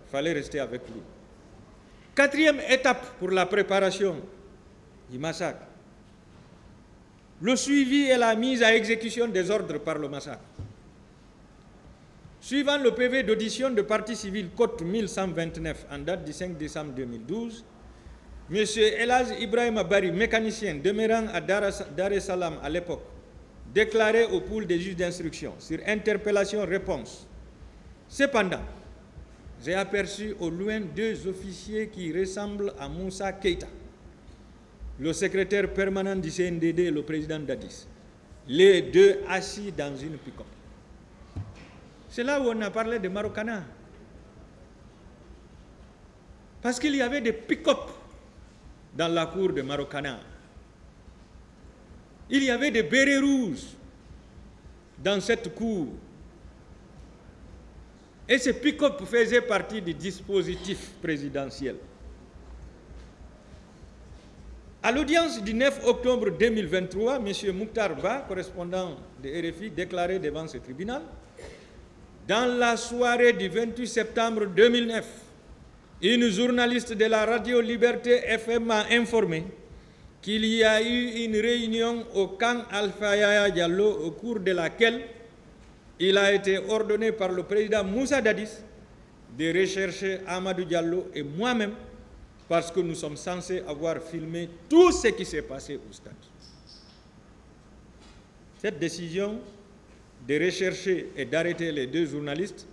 il fallait rester avec lui. Quatrième étape pour la préparation du massacre, le suivi et la mise à exécution des ordres par le massacre. Suivant le PV d'audition de partie civile Côte 1129 en date du 5 décembre 2012, M. Elhadj Ibrahima Bari, mécanicien demeurant à Dar es Salaam à l'époque, déclaré au pool des juges d'instruction sur interpellation-réponse. Cependant, j'ai aperçu au loin deux officiers qui ressemblent à Moussa Keïta, le secrétaire permanent du CNDD et le président d'Addis, les deux assis dans une pick-up. C'est là où on a parlé de Marokana. Parce qu'il y avait des pick-up dans la cour de Marokana. Il y avait des bérets rouges dans cette cour. Et ces pick-up faisaient partie du dispositif présidentiel. À l'audience du 9 octobre 2023, M. Mouktar Ba, correspondant de RFI, déclarait devant ce tribunal: dans la soirée du 28 septembre 2009, une journaliste de la radio Liberté FM m'a informé qu'il y a eu une réunion au camp Alpha Yaya Diallo au cours de laquelle il a été ordonné par le président Moussa Dadis de rechercher Amadou Diallo et moi-même parce que nous sommes censés avoir filmé tout ce qui s'est passé au stade. Cette décision de rechercher et d'arrêter les deux journalistes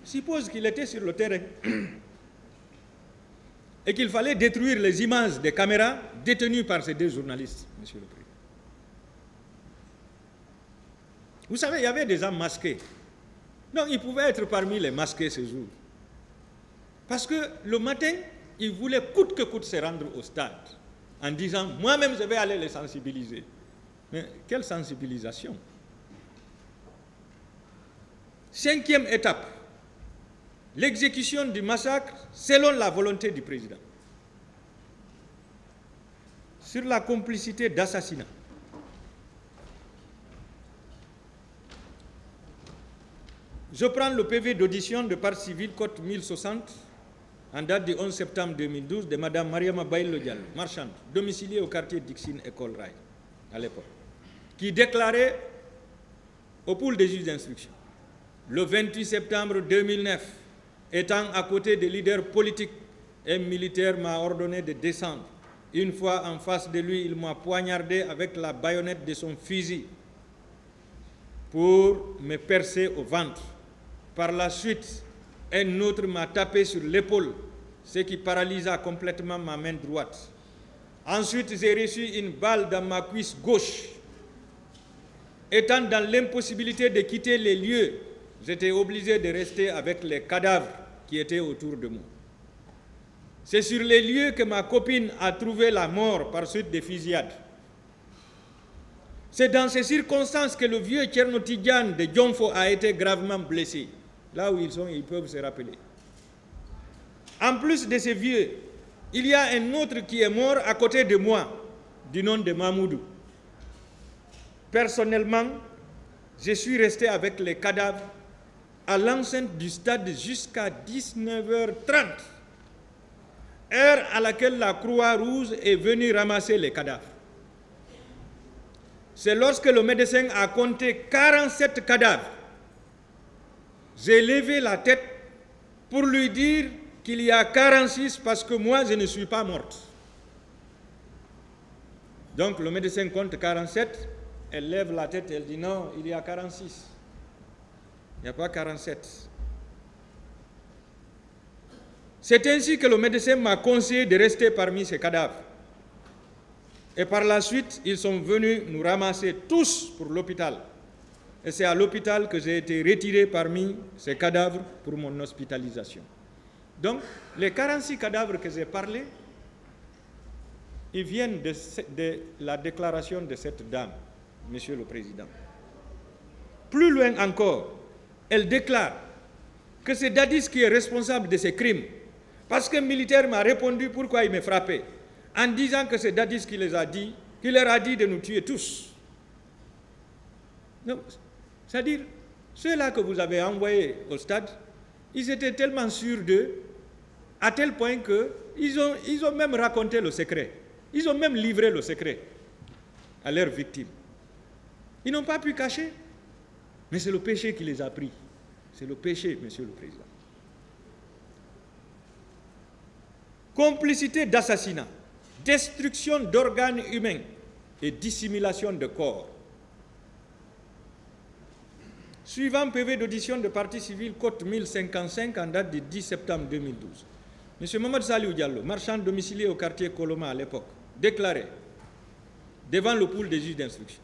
suppose qu'il était sur le terrain et qu'il fallait détruire les images des caméras détenues par ces deux journalistes, Monsieur le Président. Vous savez, il y avait des hommes masqués. Donc, ils pouvaient être parmi les masqués ce jour. Parce que le matin, ils voulaient coûte que coûte se rendre au stade en disant « moi-même, je vais aller les sensibiliser ». Mais quelle sensibilisation? Cinquième étape, l'exécution du massacre selon la volonté du président. Sur la complicité d'assassinat. Je prends le PV d'audition de partie civile Côte 1060 en date du 11 septembre 2012 de Mme Mariama Baïlo Diallo, marchande, domiciliée au quartier Dixine École Rail à l'époque, qui déclarait au pool des juges d'instruction: le 28 septembre 2009, étant à côté des leaders politiques, un militaire m'a ordonné de descendre. Une fois en face de lui, il m'a poignardé avec la baïonnette de son fusil pour me percer au ventre. Par la suite, un autre m'a tapé sur l'épaule, ce qui paralysa complètement ma main droite. Ensuite, j'ai reçu une balle dans ma cuisse gauche. Étant dans l'impossibilité de quitter les lieux, j'étais obligé de rester avec les cadavres qui étaient autour de moi. C'est sur les lieux que ma copine a trouvé la mort par suite des fusillades. C'est dans ces circonstances que le vieux Thierno Tidiane de Dionfo a été gravement blessé. Là où ils sont, ils peuvent se rappeler. En plus de ces vieux, il y a un autre qui est mort à côté de moi, du nom de Mahmoudou. Personnellement, je suis resté avec les cadavres à l'enceinte du stade jusqu'à 19h30, heure à laquelle la Croix-Rouge est venue ramasser les cadavres. C'est lorsque le médecin a compté 47 cadavres. J'ai levé la tête pour lui dire qu'il y a 46 parce que moi, je ne suis pas morte. Donc le médecin compte 47, elle lève la tête, elle dit non, il y a 46. Il n'y a pas 47. C'est ainsi que le médecin m'a conseillé de rester parmi ces cadavres. Et par la suite, ils sont venus nous ramasser tous pour l'hôpital. Et c'est à l'hôpital que j'ai été retiré parmi ces cadavres pour mon hospitalisation. Donc, les 46 cadavres que j'ai parlé, ils viennent de la déclaration de cette dame, Monsieur le Président. Plus loin encore, elle déclare que c'est Dadis qui est responsable de ces crimes. Parce qu'un militaire m'a répondu pourquoi il me frappait, en disant que c'est Dadis qui les a dit, qui leur a dit de nous tuer tous. C'est-à-dire, ceux-là que vous avez envoyés au stade, ils étaient tellement sûrs d'eux à tel point qu'ils ont même raconté le secret. Ils ont même livré le secret à leurs victimes. Ils n'ont pas pu cacher. Mais c'est le péché qui les a pris. C'est le péché, Monsieur le Président. Complicité d'assassinat, destruction d'organes humains et dissimulation de corps. Suivant PV d'audition de partie civile, code 1055 en date du 10 septembre 2012. M. Mamadou Saliou Diallo, marchand domicilié au quartier Koloma à l'époque, déclarait devant le pool des juges d'instruction: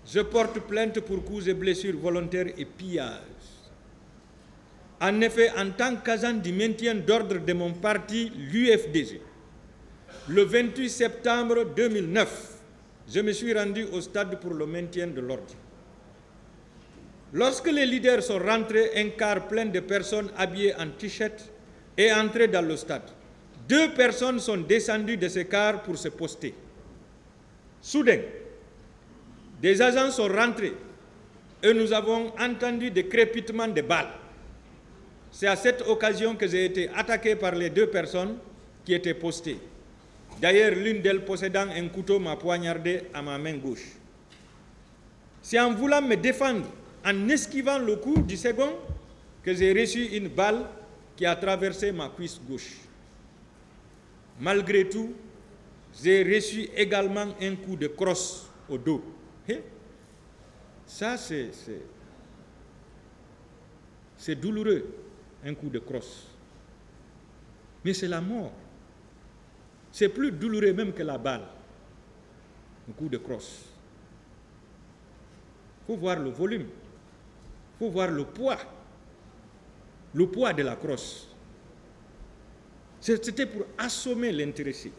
je porte plainte pour coups et blessures volontaires et pillage. En effet, en tant qu'agent du maintien d'ordre de mon parti, l'UFDG, le 28 septembre 2009, je me suis rendu au stade pour le maintien de l'ordre. Lorsque les leaders sont rentrés, un car plein de personnes habillées en t-shirt est entré dans le stade. 2 personnes sont descendues de ce car pour se poster. Soudain, des agents sont rentrés et nous avons entendu des crépitements de balles. C'est à cette occasion que j'ai été attaqué par les 2 personnes qui étaient postées. D'ailleurs, l'une d'elles possédant un couteau m'a poignardé à ma main gauche. C'est en voulant me défendre, en esquivant le coup du second, que j'ai reçu une balle qui a traversé ma cuisse gauche. Malgré tout, j'ai reçu également un coup de crosse au dos. Ça, c'est douloureux, un coup de crosse. Mais c'est la mort. C'est plus douloureux même que la balle, un coup de crosse. Il faut voir le volume, il faut voir le poids de la crosse. C'était pour assommer l'intéressé.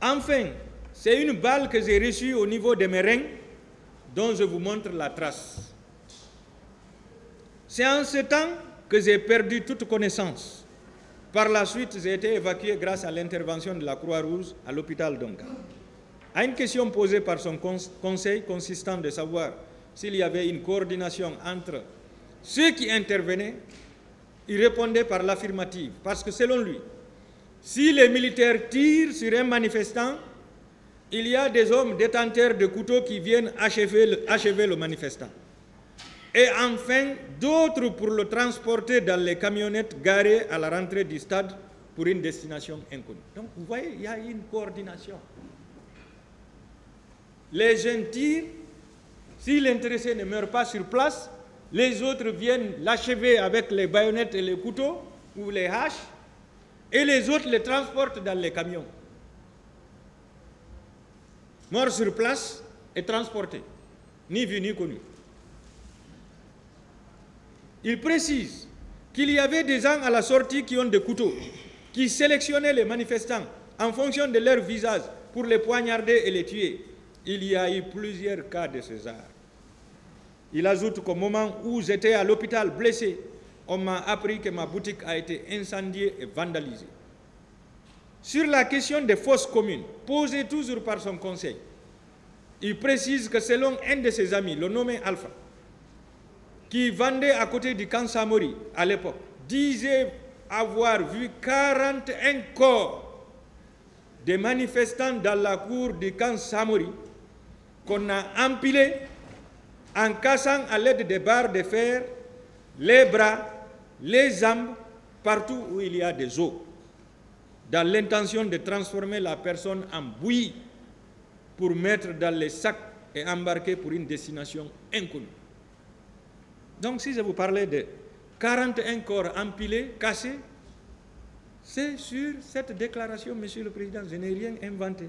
Enfin, c'est une balle que j'ai reçue au niveau de mes reins, dont je vous montre la trace. C'est en ce temps que j'ai perdu toute connaissance. Par la suite, j'ai été évacué grâce à l'intervention de la Croix-Rouge à l'hôpital d'Onka. À une question posée par son conseil consistant de savoir s'il y avait une coordination entre ceux qui intervenaient, il répondait par l'affirmative, parce que selon lui, si les militaires tirent sur un manifestant, il y a des hommes détenteurs de couteaux qui viennent achever le manifestant. Et enfin, d'autres pour le transporter dans les camionnettes garées à la rentrée du stade pour une destination inconnue. Donc, vous voyez, il y a une coordination. Les jeunes tirent, si l'intéressé ne meurt pas sur place, les autres viennent l'achever avec les baïonnettes et les couteaux ou les haches, et les autres les transportent dans les camions. Mort sur place et transporté, ni vu ni connu. Il précise qu'il y avait des gens à la sortie qui ont des couteaux, qui sélectionnaient les manifestants en fonction de leur visage pour les poignarder et les tuer. Il y a eu plusieurs cas de ce genre. Il ajoute qu'au moment où j'étais à l'hôpital blessé, on m'a appris que ma boutique a été incendiée et vandalisée. Sur la question des fosses communes, posée toujours par son conseil, il précise que selon un de ses amis, le nommé Alpha, qui vendait à côté du camp Samori à l'époque, disait avoir vu 41 corps de manifestants dans la cour du camp Samori qu'on a empilés en cassant à l'aide des barres de fer les bras, les jambes, partout où il y a des os, dans l'intention de transformer la personne en bouillie pour mettre dans les sacs et embarquer pour une destination inconnue. Donc si je vous parlais de 41 corps empilés, cassés, c'est sur cette déclaration, Monsieur le Président, je n'ai rien inventé.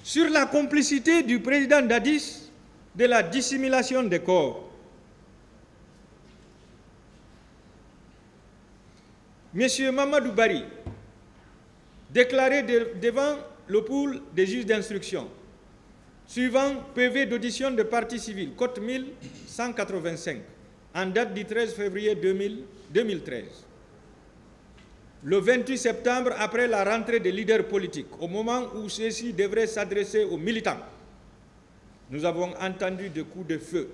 Sur la complicité du président Dadis de la dissimulation des corps, M. Mamadou Bari déclarait devant le pool des juges d'instruction, suivant PV d'audition de partie civile, code 1185, en date du 13 février 2013. Le 28 septembre, après la rentrée des leaders politiques, au moment où ceux-ci devraient s'adresser aux militants, nous avons entendu des coups de feu.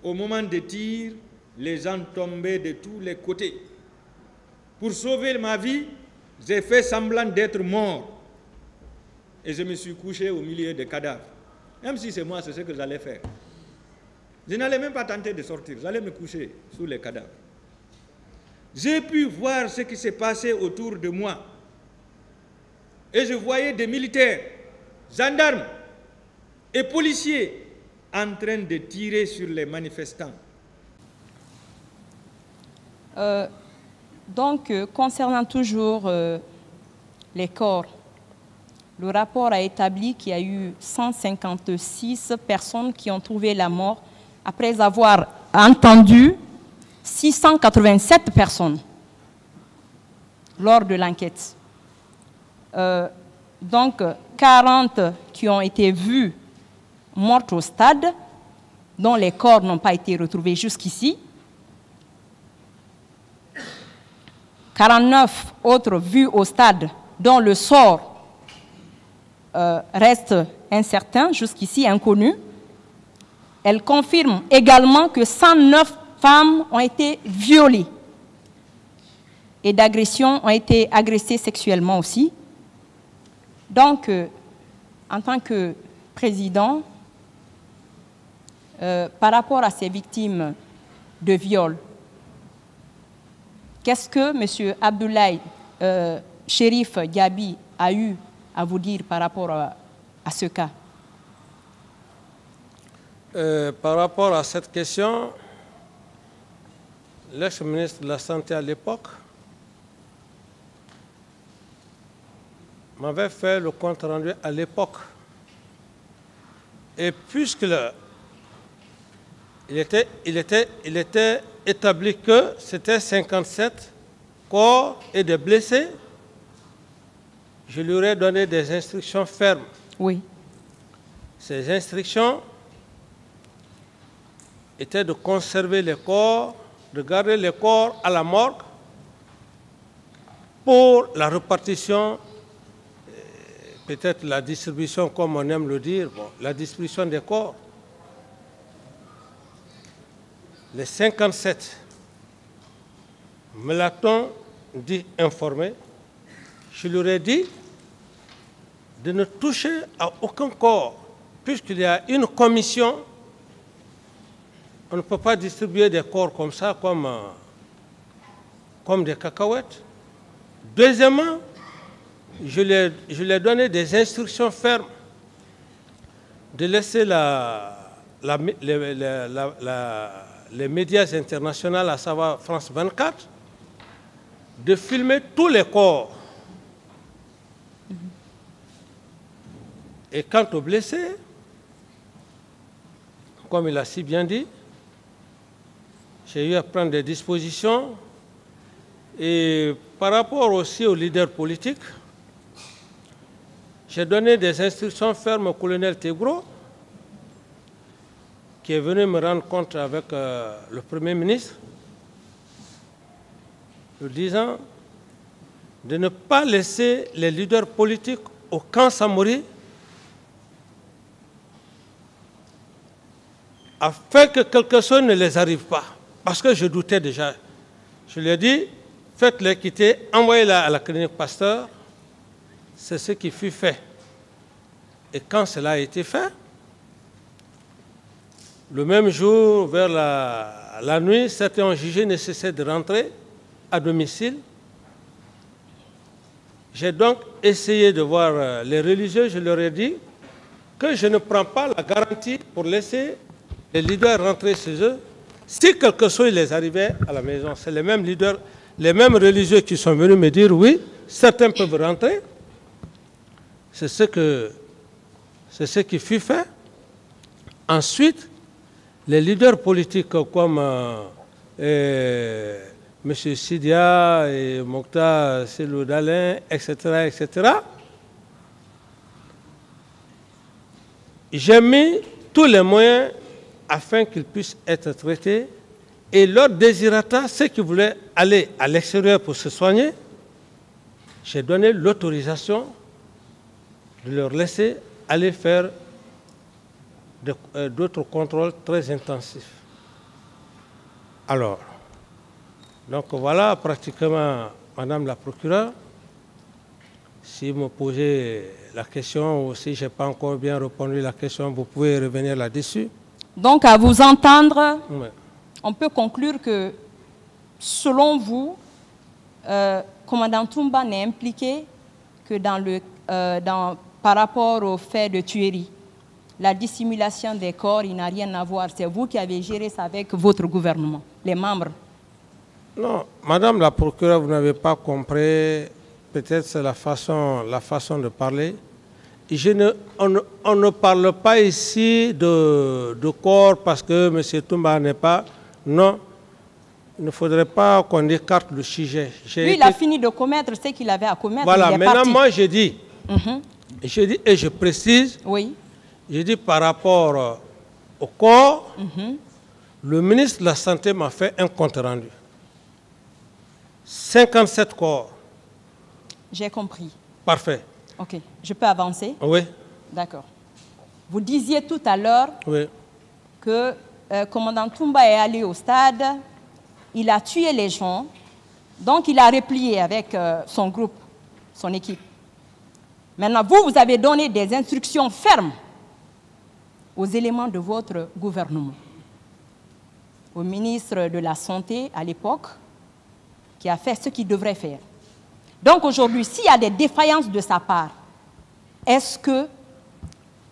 Au moment des tirs, les gens tombaient de tous les côtés. Pour sauver ma vie, j'ai fait semblant d'être mort. Et je me suis couché au milieu des cadavres. Même si c'est moi, c'est ce que j'allais faire. Je n'allais même pas tenter de sortir, j'allais me coucher sous les cadavres. J'ai pu voir ce qui s'est passé autour de moi. Et je voyais des militaires, gendarmes et policiers en train de tirer sur les manifestants. Concernant toujours les corps, le rapport a établi qu'il y a eu 156 personnes qui ont trouvé la mort après avoir entendu 687 personnes lors de l'enquête. 40 qui ont été vues mortes au stade, dont les corps n'ont pas été retrouvés jusqu'ici. 49 autres vus au stade, dont le sort reste incertain, jusqu'ici inconnu. Elle confirme également que 109 femmes ont été violées et d'agressions ont été agressées sexuellement aussi. Donc, en tant que président, par rapport à ces victimes de viol, qu'est-ce que M. Abdoulaye Cherif Diaby a eu à vous dire par rapport à ce cas? Par rapport à cette question, l'ex-ministre de la Santé à l'époque m'avait fait le compte rendu à l'époque. Et puisqu'il était établi que c'était 57 corps et des blessés, je lui aurais donné des instructions fermes. Oui. Ces instructions étaient de conserver les corps, de garder les corps à la morgue pour la répartition, peut-être la distribution, comme on aime le dire, la distribution des corps. Les 57, me l'a-t-on dit informé, je leur ai dit de ne toucher à aucun corps, puisqu'il y a une commission. On ne peut pas distribuer des corps comme ça, comme des cacahuètes. Deuxièmement, je lui ai donné des instructions fermes de laisser les médias internationaux, à savoir France 24, de filmer tous les corps. Et quant aux blessés, comme il a si bien dit, j'ai eu à prendre des dispositions. Et par rapport aussi aux leaders politiques, j'ai donné des instructions fermes au colonel Tegro, qui est venu me rendre compte avec le Premier ministre, lui disant de ne pas laisser les leaders politiques au camp Samori afin que quelque chose ne les arrive pas. Parce que je doutais déjà. Je lui ai dit, faites-les quitter, envoyez-la à la clinique Pasteur. C'est ce qui fut fait. Et quand cela a été fait, le même jour, vers la nuit, certains ont jugé nécessaire de rentrer à domicile. J'ai donc essayé de voir les religieux. Je leur ai dit que je ne prends pas la garantie pour laisser les leaders rentrer chez eux. Si quelque chose les arrivait à la maison, c'est les mêmes leaders, les mêmes religieux qui sont venus me dire oui, certains peuvent rentrer. C'est ce qui fut fait. Ensuite, les leaders politiques comme M. Sidia et Mokhtar Selou Dalein, etc., j'ai mis tous les moyens afin qu'ils puissent être traités. Et leur désirata, ceux qui voulaient aller à l'extérieur pour se soigner, j'ai donné l'autorisation de leur laisser aller faire d'autres contrôles très intensifs. Alors, donc voilà pratiquement, Madame la procureure, si vous me posez la question ou si je n'ai pas encore bien répondu à la question, vous pouvez revenir là-dessus. Donc, à vous entendre, Ouais. on peut conclure que, selon vous, commandant Toumba n'est impliqué que par rapport au fait de tuerie. La dissimulation des corps, il n'a rien à voir. C'est vous qui avez géré ça avec votre gouvernement, les membres. Non, Madame la procureure, vous n'avez pas compris. Peut-être c'est la façon de parler. On ne parle pas ici de corps parce que M. Toumba n'est pas. Non, il ne faudrait pas qu'on écarte le sujet. Lui, il a fini de commettre ce qu'il avait à commettre. Voilà, il est maintenant parti. moi je dis, et je précise, Oui. je dis par rapport au corps, le ministre de la Santé m'a fait un compte rendu. 57 corps. J'ai compris. Parfait. OK. Je peux avancer? Oui. D'accord. Vous disiez tout à l'heure Oui. que commandant Toumba est allé au stade, il a tué les gens, donc il a replié avec son groupe, son équipe. Maintenant, vous avez donné des instructions fermes aux éléments de votre gouvernement, au ministre de la Santé à l'époque, qui a fait ce qu'il devrait faire. Donc aujourd'hui, s'il y a des défaillances de sa part, est-ce que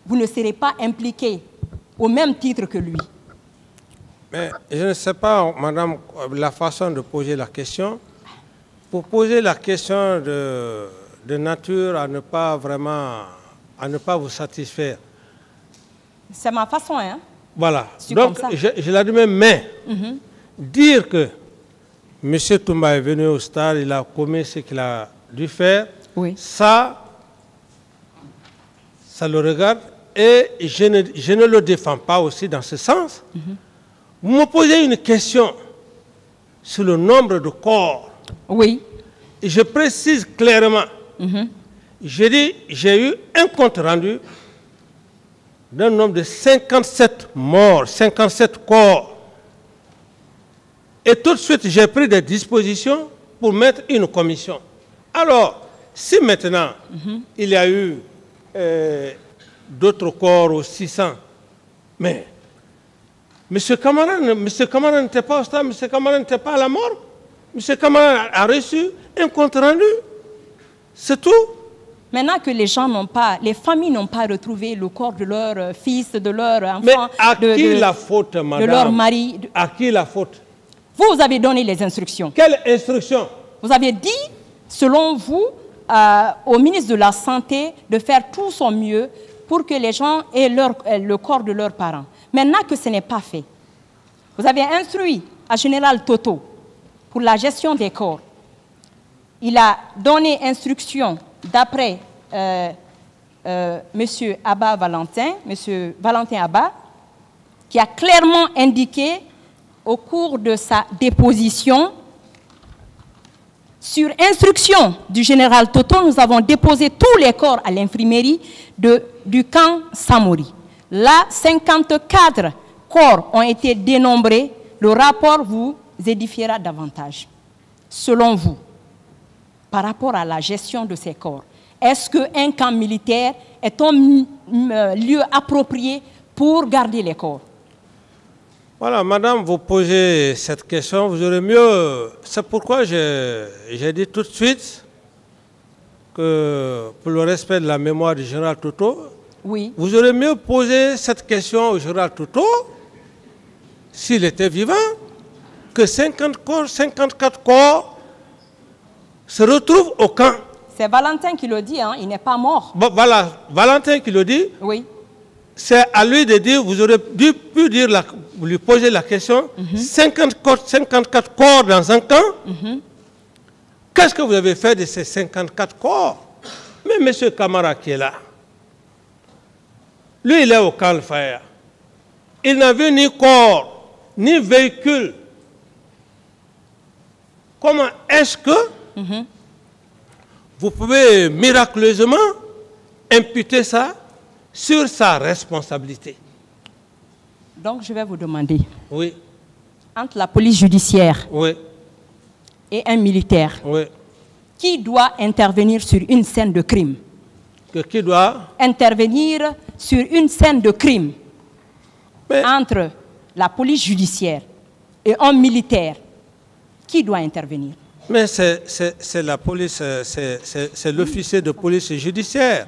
vous ne serez pas impliqué au même titre que lui? Mais je ne sais pas, madame, la façon de poser la question. Pour poser la question de nature à ne pas vous satisfaire. C'est ma façon, hein? Voilà. C'est donc, comme ça. je la dis même, mais dire que M. Toumba est venu au stade, il a commis ce qu'il a dû faire, Oui. ça le regarde et je ne le défends pas aussi dans ce sens. Vous me posez une question sur le nombre de corps. Oui. Et je précise clairement, je dis, j'ai eu un compte rendu d'un nombre de 57 morts, 57 corps. Et tout de suite, j'ai pris des dispositions pour mettre une commission. Alors, si maintenant, il y a eu d'autres corps aux 600, mais M. Camara n'était pas au stade, M. Camara n'était pas à la mort. M. Camara a reçu un compte rendu. C'est tout. Maintenant que les familles n'ont pas retrouvé le corps de leur fils, de leur enfant, Mais à qui la faute, madame? de leur mari. À qui la faute? Vous avez donné les instructions. Quelle instruction? Vous avez dit, selon vous, au ministre de la Santé de faire tout son mieux pour que les gens aient le corps de leurs parents. Maintenant que ce n'est pas fait, vous avez instruit à Général Toto pour la gestion des corps. Il a donné instruction d'après M. Abba Valentin, M. Valentin Abba, qui a clairement indiqué au cours de sa déposition, sur instruction du général Toto, nous avons déposé tous les corps à l'infirmerie du camp Samori. Là, 54 corps ont été dénombrés. Le rapport vous édifiera davantage. Selon vous, par rapport à la gestion de ces corps, est-ce qu'un camp militaire est un lieu approprié pour garder les corps? Voilà, madame, vous posez cette question, vous aurez mieux... C'est pourquoi j'ai dit tout de suite que pour le respect de la mémoire du général Toto, oui. Vous aurez mieux poser cette question au général Toto, s'il était vivant, que 54 corps se retrouvent au camp. C'est Valentin qui le dit, hein, il n'est pas mort. Bon, voilà, Valentin qui le dit. Oui. C'est à lui de dire, vous aurez pu lui poser la question, 54 corps dans un camp, qu'est-ce que vous avez fait de ces 54 corps? Mais M. Camara qui est là, lui il est au camp Al-Faya. Il n'a vu ni corps, ni véhicule. Comment est-ce que vous pouvez miraculeusement imputer ça sur sa responsabilité? Donc, je vais vous demander. Oui. entre la police judiciaire Oui. et un militaire, Oui. qui doit intervenir sur une scène de crime? Qui doit Intervenir sur une scène de crime Mais- entre la police judiciaire et un militaire. Qui doit intervenir? Mais c'est la police, c'est l'officier de police judiciaire.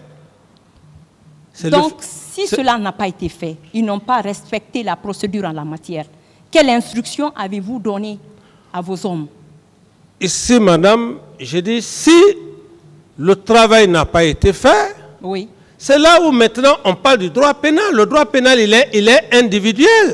C'est Donc, si cela n'a pas été fait, ils n'ont pas respecté la procédure en la matière. Quelle instruction avez-vous donnée à vos hommes? Ici, madame, je dis, si le travail n'a pas été fait, Oui. c'est là où maintenant on parle du droit pénal. Le droit pénal, il est individuel.